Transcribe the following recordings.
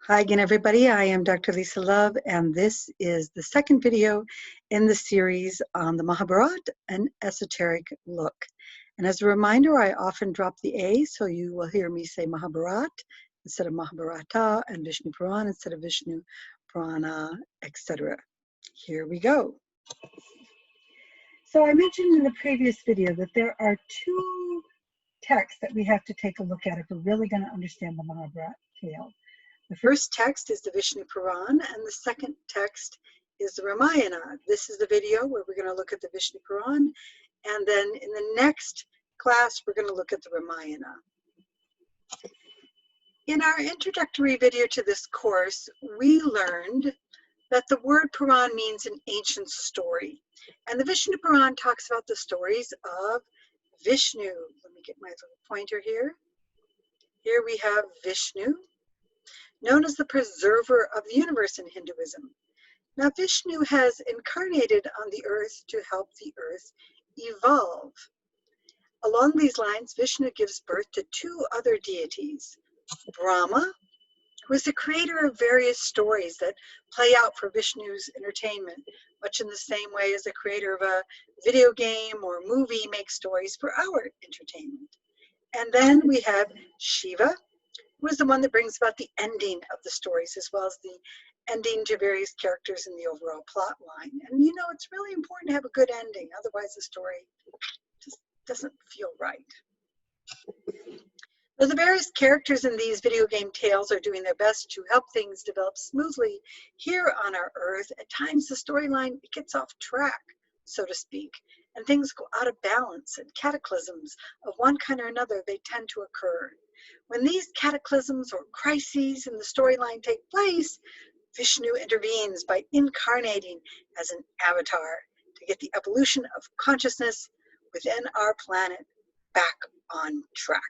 Hi again, everybody. I am Dr. Lisa Love, and this is the second video in the series on the Mahabharata, an esoteric look. And as a reminder, I often drop the A, so you will hear me say Mahabharata instead of Mahabharata, and Vishnu Purana instead of Vishnu Purana, etc. Here we go. So I mentioned in the previous video that there are two texts that we have to take a look at if we're really going to understand the Mahabharata tale. The first text is the Vishnu Purana, and the second text is the Ramayana. This is the video where we're going to look at the Vishnu Purana, and then in the next class, we're going to look at the Ramayana. In our introductory video to this course, we learned that the word Puran means an ancient story. And the Vishnu Purana talks about the stories of Vishnu. Let me get my little pointer here. Here we have Vishnu, known as the preserver of the universe in Hinduism. Now, Vishnu has incarnated on the earth to help the earth evolve. Along these lines, Vishnu gives birth to two other deities, Brahma, who is the creator of various stories that play out for Vishnu's entertainment, much in the same way as the creator of a video game or movie makes stories for our entertainment. And then we have Shiva, who is the one that brings about the ending of the stories, as well as the ending to various characters in the overall plot line. And you know, it's really important to have a good ending, otherwise the story just doesn't feel right. Though the various characters in these video game tales are doing their best to help things develop smoothly here on our earth, at times the storyline gets off track, so to speak, and things go out of balance, and cataclysms of one kind or another, they tend to occur. When these cataclysms or crises in the storyline take place, Vishnu intervenes by incarnating as an avatar to get the evolution of consciousness within our planet back on track.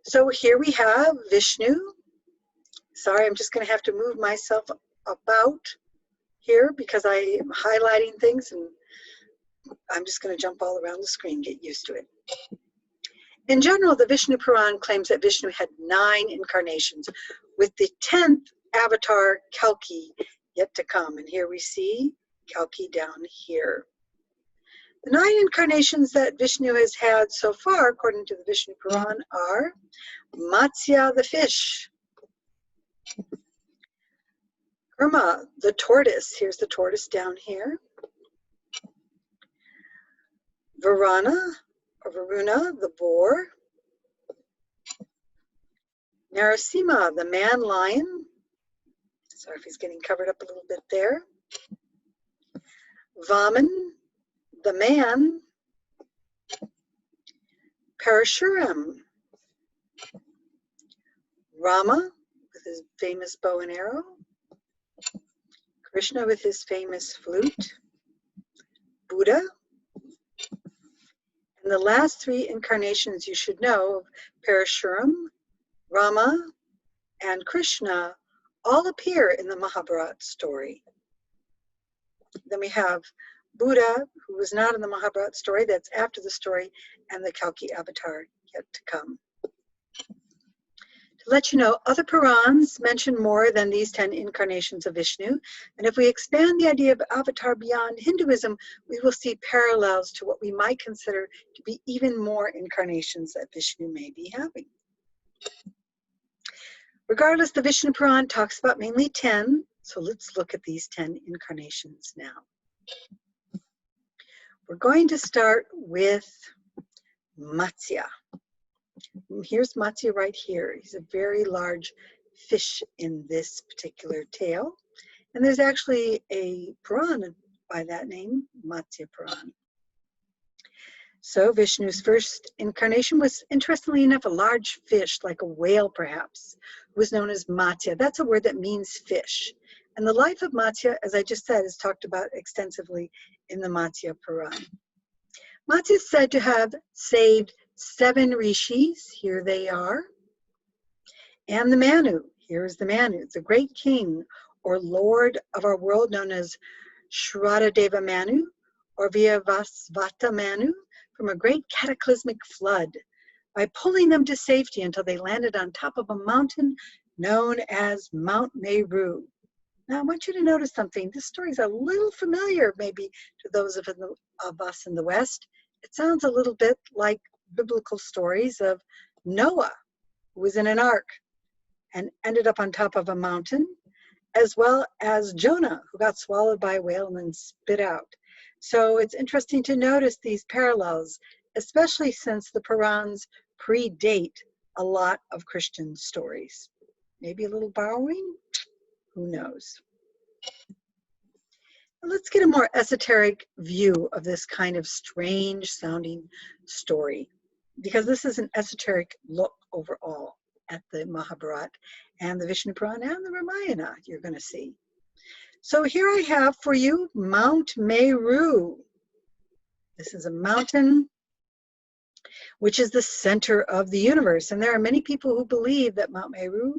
So here we have Vishnu. Sorry, I'm just going to have to move myself about here because I am highlighting things, and I'm just going to jump all around the screen, get used to it. In general, the Vishnu Purana claims that Vishnu had 9 incarnations, with the 10th avatar, Kalki, yet to come. And here we see Kalki down here. The 9 incarnations that Vishnu has had so far, according to the Vishnu Purana, are Matsya, the fish, Kurma, the tortoise. Here's the tortoise down here. Varuna, the boar. Narasimha, the man lion. Sorry if he's getting covered up a little bit there. Vaman, the man. Parashuram, Rama with his famous bow and arrow. Krishna with his famous flute. Buddha. And the last 3 incarnations you should know of Parashuram, Rama, and Krishna all appear in the Mahabharata story. Then we have Buddha, who was not in the Mahabharata story, that's after the story, and the Kalki avatar yet to come. To let you know, other Purans mention more than these 10 incarnations of Vishnu, and if we expand the idea of avatar beyond Hinduism, we will see parallels to what we might consider to be even more incarnations that Vishnu may be having. Regardless, the Vishnu Purana talks about mainly 10, so let's look at these 10 incarnations now. We're going to start with Matsya. Here's Matsya right here. He's a very large fish in this particular tale. And there's actually a Purana by that name, Matsya Purana. So Vishnu's first incarnation was, interestingly enough, a large fish, like a whale perhaps, was known as Matsya. That's a word that means fish. And the life of Matsya, as I just said, is talked about extensively in the Matsya Purana. Matsya is said to have saved 7 rishis, here they are, and the Manu, here is the Manu, the great king or lord of our world known as Shradadeva Manu or Vyavasvata Manu, from a great cataclysmic flood. by pulling them to safety until they landed on top of a mountain known as Mount Meru. Now, I want you to notice something. This story is a little familiar, maybe, to those of us in the West. It sounds a little bit like biblical stories of Noah, who was in an ark and ended up on top of a mountain, as well as Jonah, who got swallowed by a whale and then spit out. So it's interesting to notice these parallels, especially since the Purans predate a lot of Christian stories. Maybe a little borrowing? Who knows? Let's get a more esoteric view of this kind of strange sounding story, because this is an esoteric look overall at the Mahabharata and the Vishnu Purana and the Ramayana you're going to see. So here I have for you Mount Meru. This is a mountain which is the center of the universe. And there are many people who believe that Mount Meru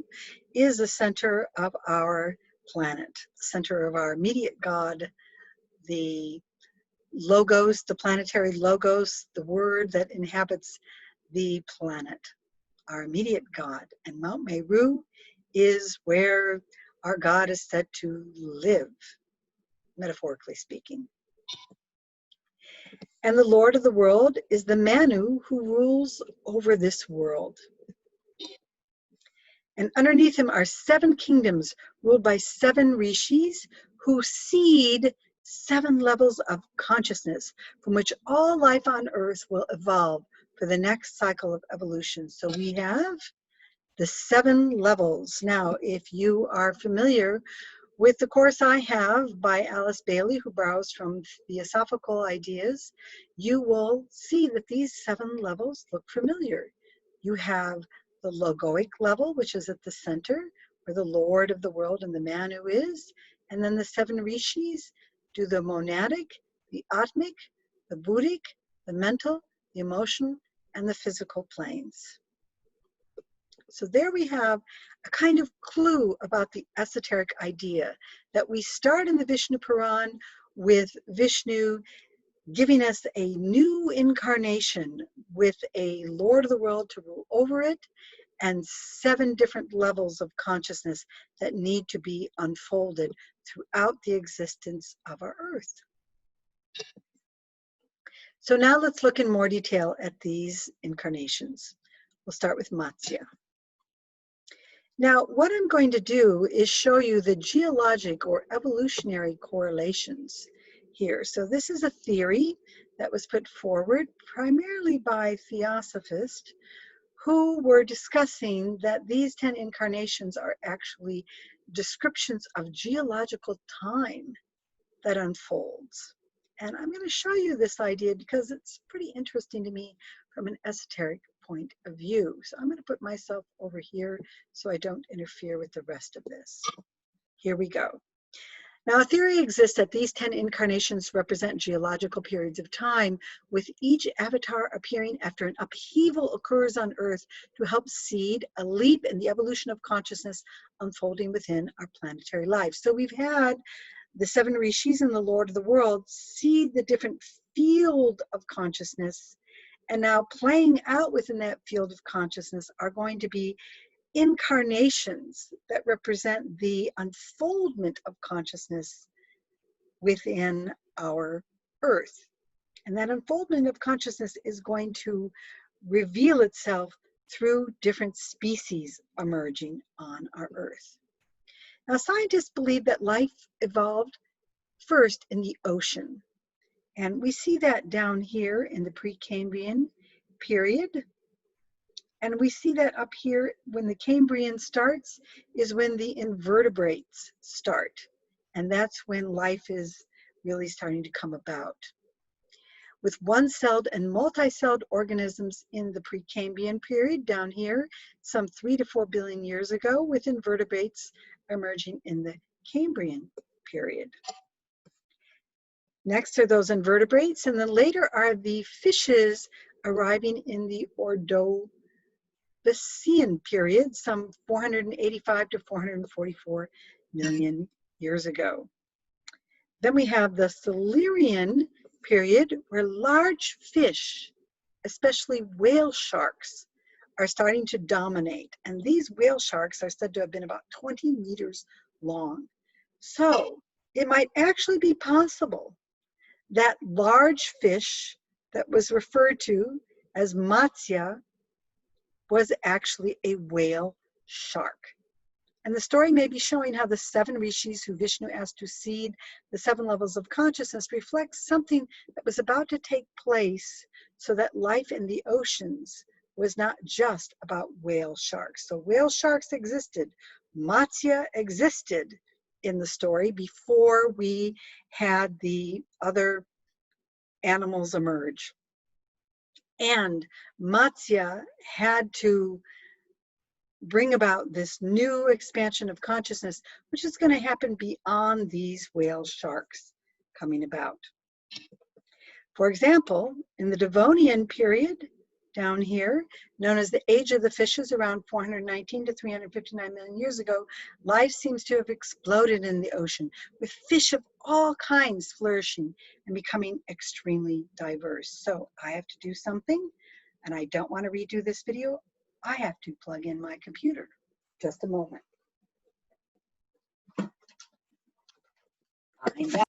is the center of our planet, the center of our immediate God, the logos, the planetary logos, the word that inhabits the planet, our immediate God. And Mount Meru is where our God is said to live, metaphorically speaking. And the Lord of the world is the Manu who rules over this world. And underneath him are 7 kingdoms ruled by 7 rishis who seed 7 levels of consciousness from which all life on earth will evolve for the next cycle of evolution. So we have the 7 levels. Now, if you are familiar with the course I have by Alice Bailey, who borrows from Theosophical Ideas, you will see that these 7 levels look familiar. You have the logoic level, which is at the center, where the Lord of the world and the Manu is, and then the 7 rishis do the monadic, the atmic, the buddhic, the mental, the emotional, and the physical planes. So there we have a kind of clue about the esoteric idea that we start in the Vishnu Purana with Vishnu giving us a new incarnation with a Lord of the world to rule over it, and 7 different levels of consciousness that need to be unfolded throughout the existence of our earth. So now let's look in more detail at these incarnations. We'll start with Matsya. Now, what I'm going to do is show you the geologic or evolutionary correlations here. So this is a theory that was put forward primarily by theosophists who were discussing that these 10 incarnations are actually descriptions of geological time that unfolds. And I'm going to show you this idea because it's pretty interesting to me from an esoteric point of view. So I'm going to put myself over here so I don't interfere with the rest of this. Here we go. Now, a theory exists that these 10 incarnations represent geological periods of time, with each avatar appearing after an upheaval occurs on Earth to help seed a leap in the evolution of consciousness unfolding within our planetary life. So we've had the 7 rishis and the Lord of the world seed the different field of consciousness, and now playing out within that field of consciousness are going to be incarnations that represent the unfoldment of consciousness within our earth. And that unfoldment of consciousness is going to reveal itself through different species emerging on our earth. Now, scientists believe that life evolved first in the ocean. And we see that down here in the Precambrian period. And we see that up here when the Cambrian starts is when the invertebrates start. And that's when life is really starting to come about. With one-celled and multi-celled organisms in the Precambrian period down here, some 3 to 4 billion years ago, with invertebrates emerging in the Cambrian period. Next are those invertebrates, and then later are the fishes arriving in the Ordovician period, some 485 to 444 million years ago. Then we have the Silurian period, where large fish, especially whale sharks, are starting to dominate. And these whale sharks are said to have been about 20 meters long. So it might actually be possible that large fish that was referred to as Matsya was actually a whale shark. And the story may be showing how the 7 rishis who Vishnu asked to seed the 7 levels of consciousness reflects something that was about to take place, so that life in the oceans was not just about whale sharks. So whale sharks existed. Matsya existed in the story before we had the other animals emerge. And Matsya had to bring about this new expansion of consciousness, which is going to happen beyond these whale sharks coming about. For example, in the Devonian period, down here, known as the age of the fishes, around 419 to 359 million years ago, life seems to have exploded in the ocean, with fish of all kinds flourishing and becoming extremely diverse. So I have to do something, and I don't want to redo this video. I have to plug in my computer. Just a moment. I'm back.